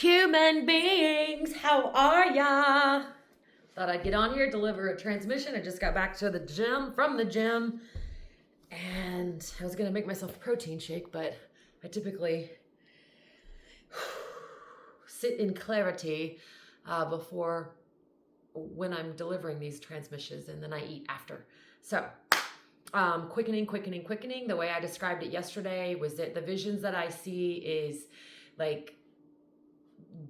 Human beings, how are ya? Thought I'd get on here, deliver a transmission. I just got back to the gym, from the gym, and I was gonna make myself a protein shake, but I typically sit in clarity before when I'm delivering these transmissions, and then I eat after. So, quickening. The way I described it yesterday was that the visions that I see is like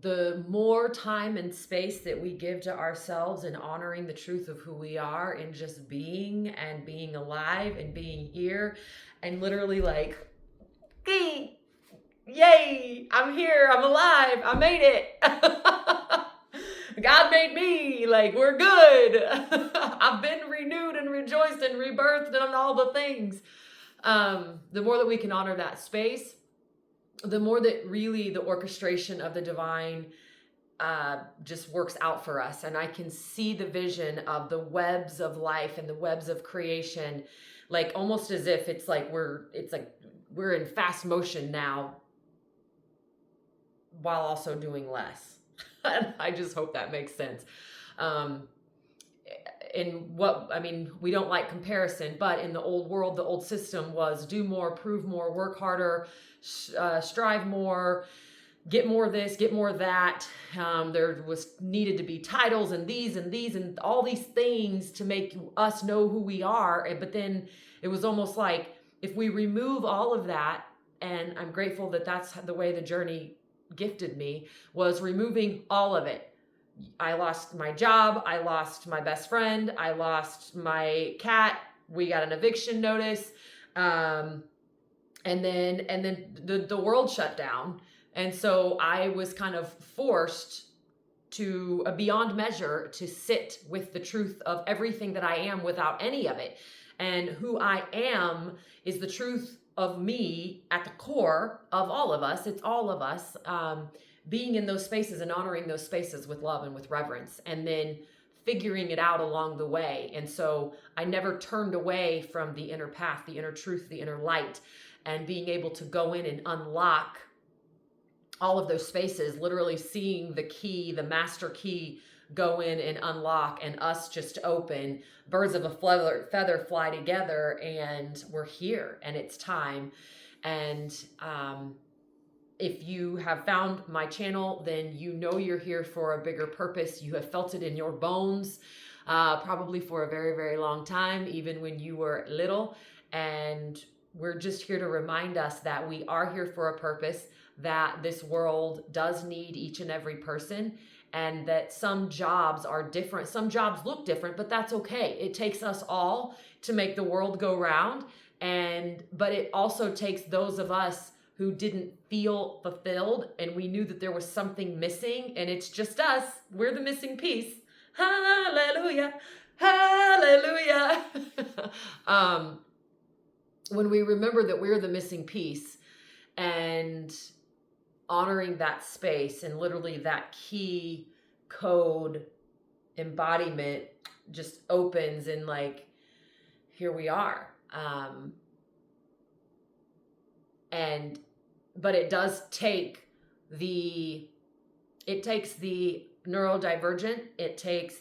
the more time and space that we give to ourselves and honoring the truth of who we are and just being and being alive and being here and literally like, yay, I'm here, I'm alive, I made it. God made me, like, we're good. I've been renewed and rejoiced and rebirthed and all the things. The more that we can honor that space, the more that really the orchestration of the divine just works out for us. And I can see the vision of the webs of life and the webs of creation, like almost as if it's like we're in fast motion now while also doing less. And I just hope that makes sense. We don't like comparison, but in the old world, the old system was do more, prove more, work harder, strive more, get more this, get more that. There was needed to be titles and these and all these things to make us know who we are. But then it was almost like if we remove all of that, and I'm grateful that that's the way the journey gifted me, was removing all of it. I lost my job. I lost my best friend. I lost my cat. We got an eviction notice. And then the world shut down. And so I was kind of forced to, beyond measure, to sit with the truth of everything that I am without any of it. And who I am is the truth of me at the core of all of us. It's all of us. Being in those spaces and honoring those spaces with love and with reverence, and then figuring it out along the way. And so I never turned away from the inner path, the inner truth, the inner light, and being able to go in and unlock all of those spaces, literally seeing the key, the master key, go in and unlock, and us just open. Birds of a feather fly together, and we're here, and it's time. And if you have found my channel, then you know you're here for a bigger purpose. You have felt it in your bones, probably for a very, very long time, even when you were little. And we're just here to remind us that we are here for a purpose, that this world does need each and every person, and that some jobs are different. Some jobs look different, but that's okay. It takes us all to make the world go round. But it also takes those of us who didn't feel fulfilled, and we knew that there was something missing, and it's just us. We're the missing piece. Hallelujah. Hallelujah. When we remember that we're the missing piece and honoring that space, and literally that key code embodiment just opens, and like, here we are. But it does take it takes the neurodivergent. It takes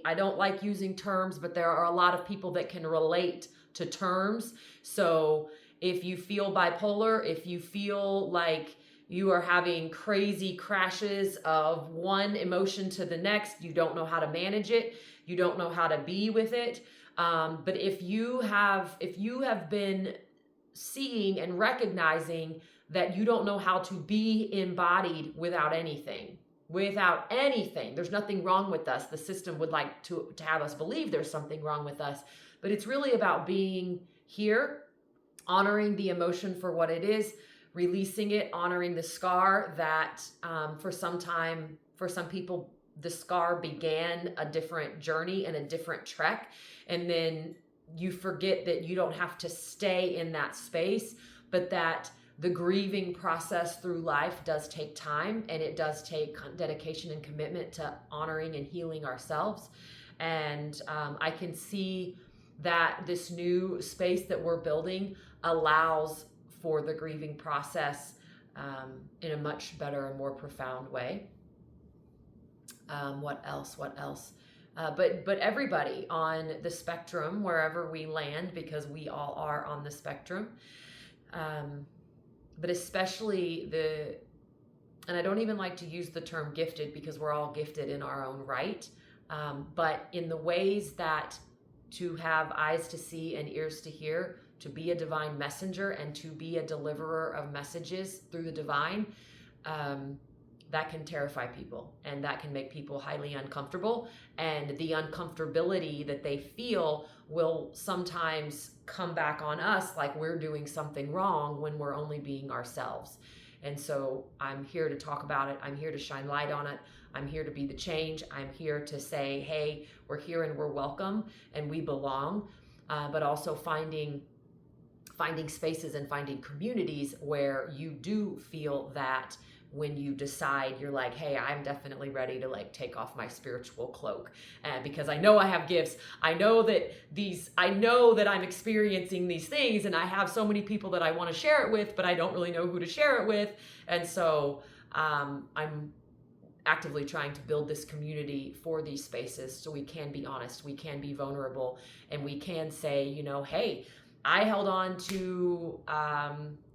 I don't like using terms, but there are a lot of people that can relate to terms. So if you feel bipolar, if you feel like you are having crazy crashes of one emotion to the next, you don't know how to manage it, you don't know how to be with it. But if you have been seeing and recognizing that you don't know how to be embodied without anything, there's nothing wrong with us. The system would like to have us believe there's something wrong with us, but it's really about being here, honoring the emotion for what it is, releasing it, honoring the scar that for some people, the scar began a different journey and a different trek. And then you forget that you don't have to stay in that space, but that the grieving process through life does take time, and it does take dedication and commitment to honoring and healing ourselves. And I can see that this new space that we're building allows for the grieving process in a much better and more profound way. What else? But everybody on the spectrum, wherever we land, because we all are on the spectrum, but especially and I don't even like to use the term gifted, because we're all gifted in our own right, but in the ways that to have eyes to see and ears to hear, to be a divine messenger and to be a deliverer of messages through the divine, that can terrify people, and that can make people highly uncomfortable, and the uncomfortability that they feel will sometimes come back on us like we're doing something wrong when we're only being ourselves. And so I'm here to talk about it. I'm here to shine light on it. I'm here to be the change. I'm here to say, hey, we're here and we're welcome and we belong, but also finding spaces and finding communities where you do feel that when you decide, you're like, hey, I'm definitely ready to like take off my spiritual cloak, because I know I have gifts. I know that I'm experiencing these things, and I have so many people that I want to share it with, but I don't really know who to share it with. And so I'm actively trying to build this community for these spaces so we can be honest, we can be vulnerable, and we can say, you know, hey, I held on to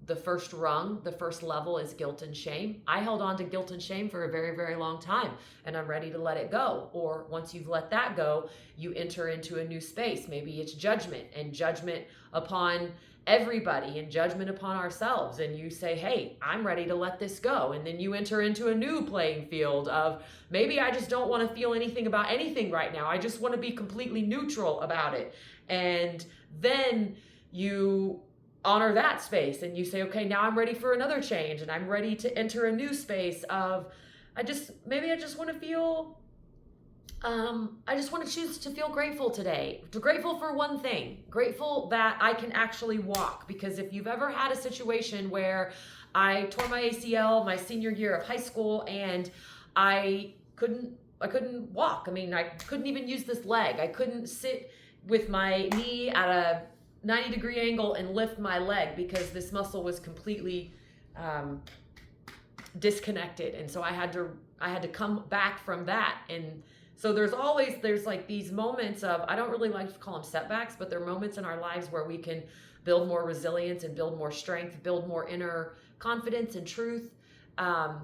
the first rung, the first level is guilt and shame. I held on to guilt and shame for a very, very long time, and I'm ready to let it go. Or once you've let that go, you enter into a new space. Maybe it's judgment, and judgment upon everybody, and judgment upon ourselves. And you say, hey, I'm ready to let this go. And then you enter into a new playing field of, maybe I just don't want to feel anything about anything right now. I just want to be completely neutral about it. And then you honor that space and you say, okay, now I'm ready for another change, and I'm ready to enter a new space of, I just want to feel, I just want to choose to feel grateful today. Grateful for one thing, grateful that I can actually walk. Because if you've ever had a situation where I tore my ACL my senior year of high school and I couldn't walk. I mean, I couldn't even use this leg. I couldn't sit with my knee at a 90-degree angle and lift my leg because this muscle was completely disconnected. And so I had to come back from that. And so there's like these moments of, I don't really like to call them setbacks, but they're moments in our lives where we can build more resilience and build more strength, build more inner confidence and truth. And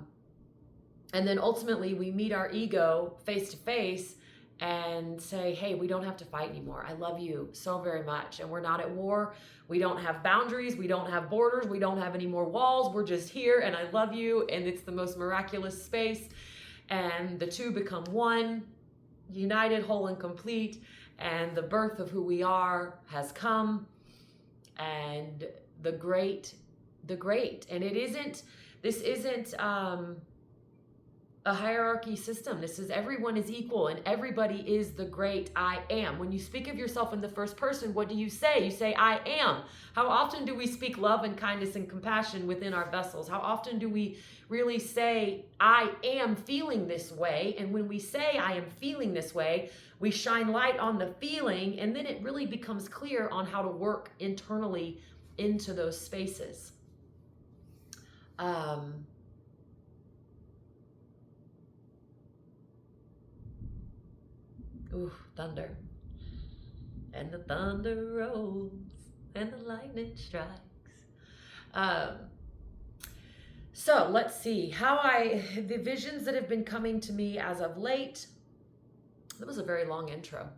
then ultimately we meet our ego face to face and say, hey, we don't have to fight anymore. I love you so very much. And we're not at war. We don't have boundaries. We don't have borders. We don't have any more walls. We're just here, and I love you. And it's the most miraculous space. And the two become one, united, whole, and complete. And the birth of who we are has come. And the great. And this isn't a hierarchy system. This is, everyone is equal and everybody is the great I am. When you speak of yourself in the first person, what do you say? You say, I am. How often do we speak love and kindness and compassion within our vessels? How often do we really say, I am feeling this way? And when we say, I am feeling this way, we shine light on the feeling, and then it really becomes clear on how to work internally into those spaces. Ooh, thunder. And the thunder rolls and the lightning strikes. So let's see the visions that have been coming to me as of late. That was a very long intro.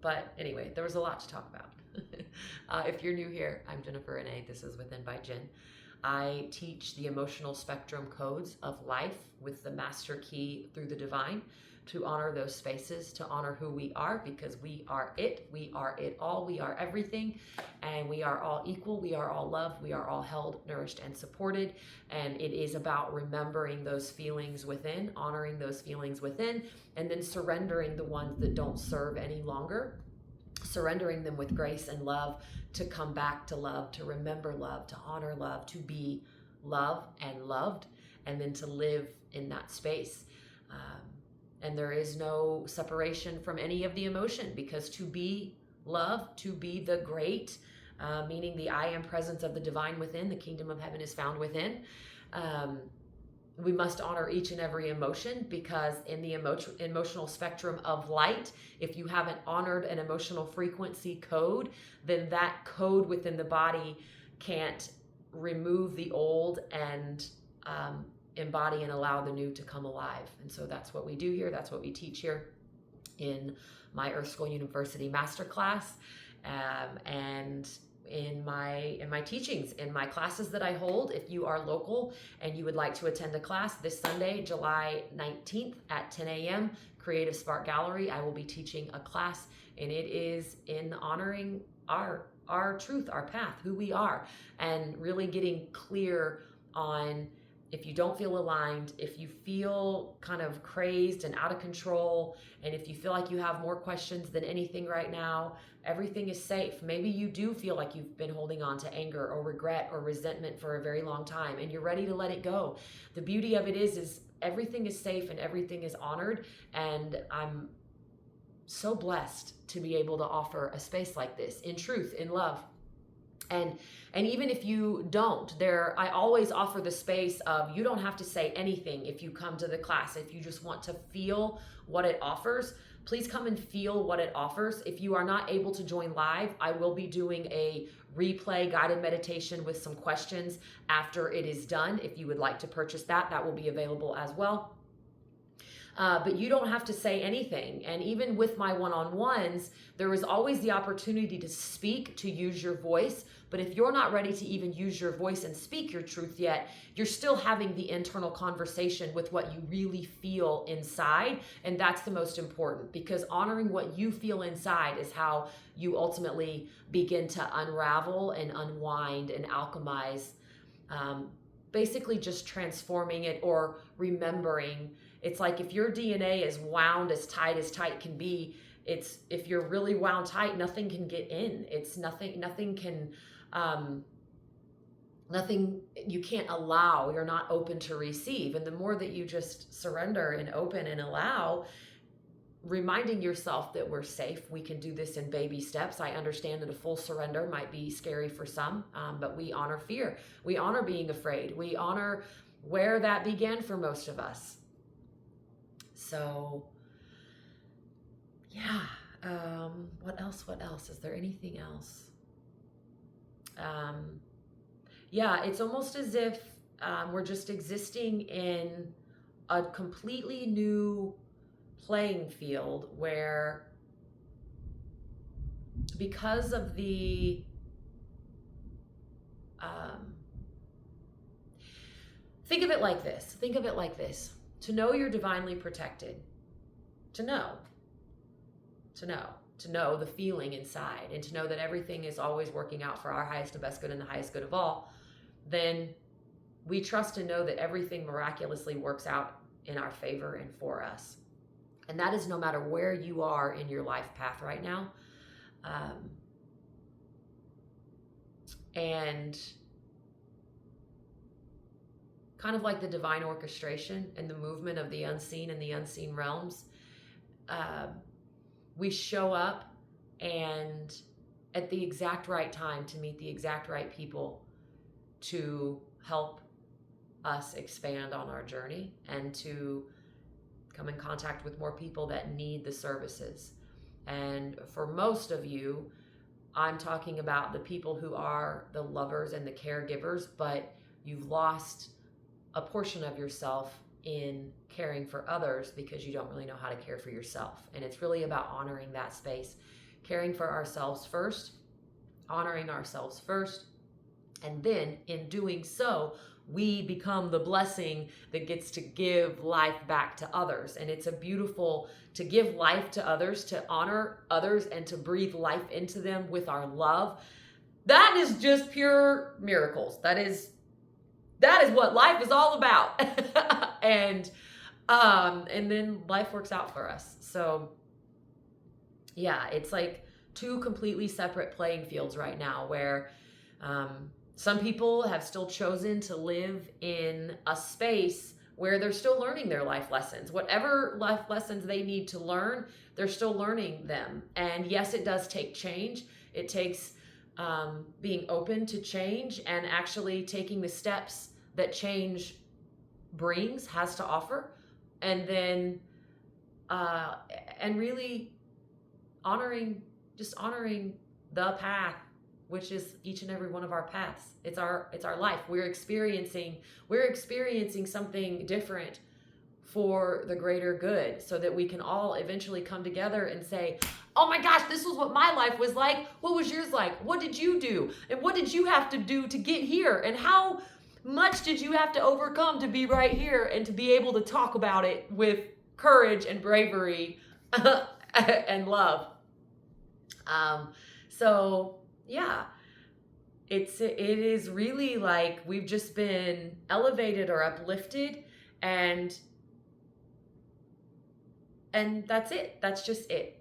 But anyway, there was a lot to talk about. If you're new here, I'm Jennifer Renee. This is Within by Jen. I teach the emotional spectrum codes of life with the master key through the divine, to honor those spaces, to honor who we are, because we are it all, we are everything, and we are all equal, we are all loved, we are all held, nourished, and supported. And it is about remembering those feelings within, honoring those feelings within, and then surrendering the ones that don't serve any longer, surrendering them with grace and love, to come back to love, to remember love, to honor love, to be love and loved, and then to live in that space. And there is no separation from any of the emotion, because to be love, to be the great, meaning the I am presence of the divine within. The kingdom of heaven is found within. We must honor each and every emotion, because in the emotional spectrum of light, if you haven't honored an emotional frequency code, then that code within the body can't remove the old and embody and allow the new to come alive. And so that's what we do here. That's what we teach here in my Earth School University Masterclass, and in my teachings, in my classes that I hold. If you are local and you would like to attend a class this Sunday, July 19th at 10 a.m., Creative Spark Gallery, I will be teaching a class, and it is in honoring our truth, our path, who we are, and really getting clear on, if you don't feel aligned, if you feel kind of crazed and out of control, and if you feel like you have more questions than anything right now, everything is safe. Maybe you do feel like you've been holding on to anger or regret or resentment for a very long time, and you're ready to let it go. The beauty of it is everything is safe and everything is honored, and I'm so blessed to be able to offer a space like this in truth, in love. And even if you don't, I always offer the space of, you don't have to say anything if you come to the class. If you just want to feel what it offers, please come and feel what it offers. If you are not able to join live, I will be doing a replay guided meditation with some questions after it is done. If you would like to purchase that, that will be available as well. But you don't have to say anything. And even with my one-on-ones, there is always the opportunity to speak, to use your voice. But if you're not ready to even use your voice and speak your truth yet, you're still having the internal conversation with what you really feel inside. And that's the most important, because honoring what you feel inside is how you ultimately begin to unravel and unwind and alchemize, basically just transforming it or remembering. It's like, if your DNA is wound as tight can be, it's, if you're really wound tight, nothing can get in. It's nothing can, nothing you can't allow, you're not open to receive. And the more that you just surrender and open and allow, reminding yourself that we're safe, we can do this in baby steps. I understand that a full surrender might be scary for some, but we honor fear. We honor being afraid. We honor where that began for most of us. So, yeah, what else? Is there anything else? Yeah, it's almost as if we're just existing in a completely new playing field where, because of the think of it like this. To know you're divinely protected, to know the feeling inside, and to know that everything is always working out for our highest and best good and the highest good of all, then we trust and know that everything miraculously works out in our favor and for us. And that is no matter where you are in your life path right now. And kind of like the divine orchestration and the movement of the unseen and the unseen realms, we show up and at the exact right time to meet the exact right people to help us expand on our journey and to come in contact with more people that need the services. And for most of you, I'm talking about the people who are the lovers and the caregivers, but you've lost a portion of yourself in caring for others because you don't really know how to care for yourself. And it's really about honoring that space, caring for ourselves first, honoring ourselves first, and then in doing so, we become the blessing that gets to give life back to others. And it's a beautiful, to give life to others, to honor others, and to breathe life into them with our love. That is just pure miracles. That is what life is all about. and then life works out for us. So yeah, it's like two completely separate playing fields right now, where some people have still chosen to live in a space where they're still learning their life lessons. Whatever life lessons they need to learn, they're still learning them. And yes, it does take change. It takes being open to change and actually taking the steps that change has to offer, and then and really honoring the path, which is each and every one of our paths. It's our life. We're experiencing something different for the greater good, so that we can all eventually come together and say, oh my gosh, this was what my life was like. What was yours like? What did you do? And what did you have to do to get here? And how much did you have to overcome to be right here and to be able to talk about it with courage and bravery and love? So yeah, it is really like we've just been elevated or uplifted, and that's it. That's just it.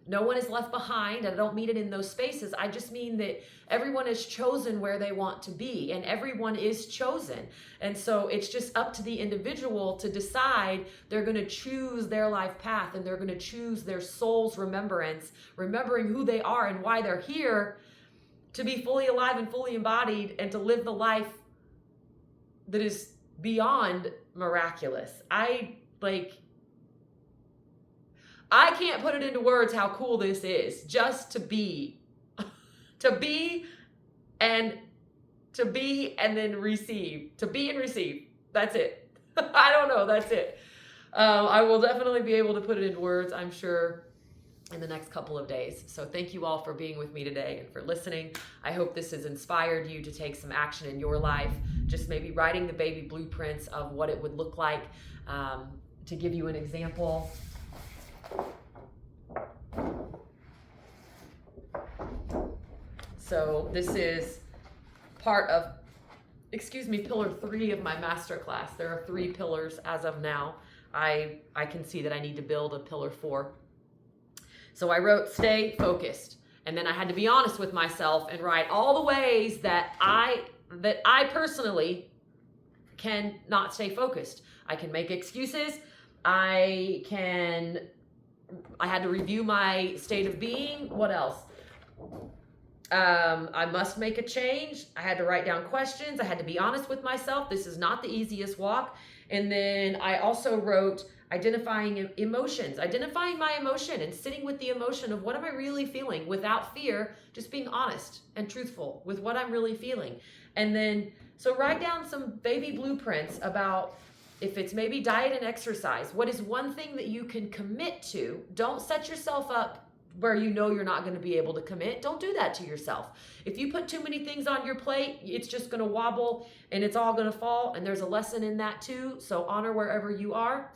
No one is left behind. I don't mean it in those spaces. I just mean that everyone is chosen where they want to be, and everyone is chosen. And so it's just up to the individual to decide they're going to choose their life path, and they're going to choose their soul's remembering who they are and why they're here, to be fully alive and fully embodied, and to live the life that is beyond miraculous. I can't put it into words how cool this is, just to be and then receive, to be and receive. That's it. I don't know. That's it. I will definitely be able to put it into words, I'm sure, in the next couple of days. So thank you all for being with me today and for listening. I hope this has inspired you to take some action in your life, just maybe writing the baby blueprints of what it would look like. To give you an example, so this is part of, pillar 3 of my masterclass. There are 3 pillars as of now. I can see that I need to build a pillar 4. So I wrote stay focused. And then I had to be honest with myself and write all the ways that I personally can not stay focused. I can make excuses. I had to review my state of being. What else? I must make a change. I had to write down questions. I had to be honest with myself. This is not the easiest walk. And then I also wrote identifying emotions, identifying my emotion and sitting with the emotion of what am I really feeling without fear, just being honest and truthful with what I'm really feeling. And then, so write down some baby blueprints about, if it's maybe diet and exercise, what is one thing that you can commit to? Don't set yourself up where you know you're not going to be able to commit. Don't do that to yourself. If you put too many things on your plate, it's just going to wobble and it's all going to fall. And there's a lesson in that too. So honor wherever you are,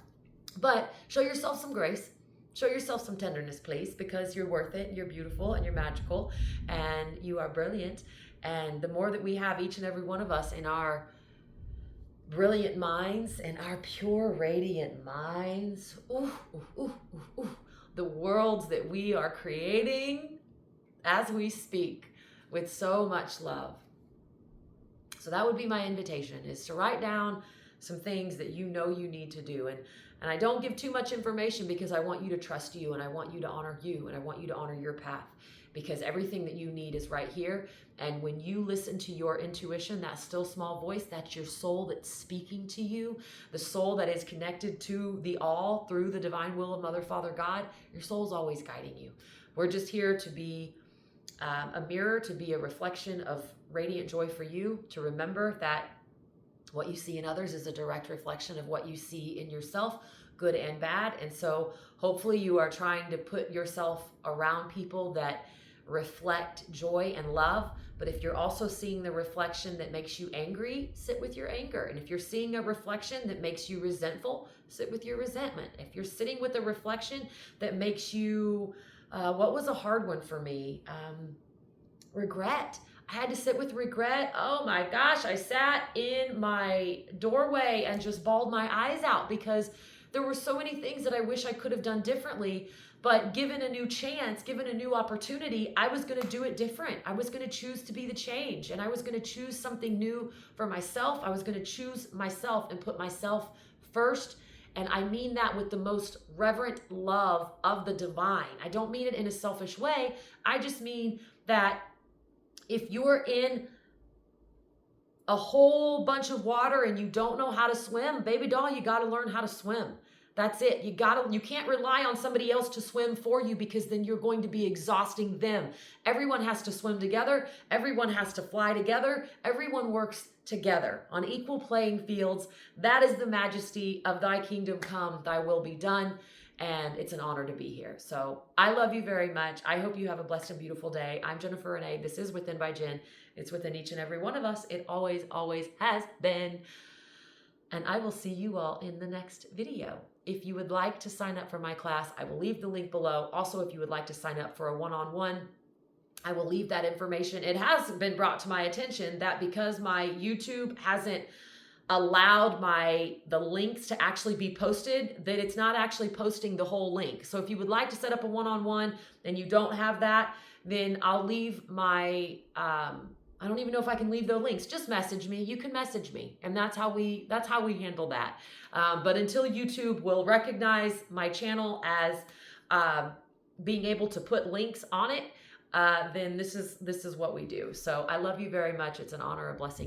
but show yourself some grace. Show yourself some tenderness, please, because you're worth it. You're beautiful and you're magical and you are brilliant. And the more that we have, each and every one of us, in our brilliant minds and our pure, radiant minds, the worlds that we are creating as we speak with so much love. So that would be my invitation, is to write down some things that you know you need to do. And I don't give too much information because I want you to trust you, and I want you to honor you, and I want you to honor your path, because everything that you need is right here. And when you listen to your intuition, that still small voice, that's your soul that's speaking to you, the soul that is connected to the all through the divine will of Mother, Father, God. Your soul's always guiding you. We're just here to be a mirror, to be a reflection of radiant joy for you, to remember that what you see in others is a direct reflection of what you see in yourself, good and bad. And so hopefully you are trying to put yourself around people that reflect joy and love. But if you're also seeing the reflection that makes you angry, sit with your anger. And if you're seeing a reflection that makes you resentful, sit with your resentment. If you're sitting with a reflection that makes you, what was a hard one for me? Regret. I had to sit with regret. Oh my gosh, I sat in my doorway and just bawled my eyes out because there were so many things that I wish I could have done differently. But given a new chance, given a new opportunity, I was going to do it different. I was going to choose to be the change, and I was going to choose something new for myself. I was going to choose myself and put myself first. And I mean that with the most reverent love of the divine. I don't mean it in a selfish way. I just mean that If you're in a whole bunch of water and you don't know how to swim, baby doll, you got to learn how to swim. That's it. You can't rely on somebody else to swim for you, because then you're going to be exhausting them. Everyone has to swim together. Everyone has to fly together. Everyone works together on equal playing fields. That is the majesty of thy kingdom come, thy will be done. And it's an honor to be here. So I love you very much. I hope you have a blessed and beautiful day. I'm Jennifer Renee. This is Within by Jen. It's within each and every one of us. It always, always has been. And I will see you all in the next video. If you would like to sign up for my class, I will leave the link below. Also, if you would like to sign up for a one-on-one, I will leave that information. It has been brought to my attention that because my YouTube hasn't allowed the links to actually be posted, that it's not actually posting the whole link. So if you would like to set up a one-on-one and you don't have that, then I'll leave my, I don't even know if I can leave the links. Just message me. You can message me. And that's how we handle that. But until YouTube will recognize my channel as being able to put links on it, then this is what we do. So I love you very much. It's an honor, a blessing.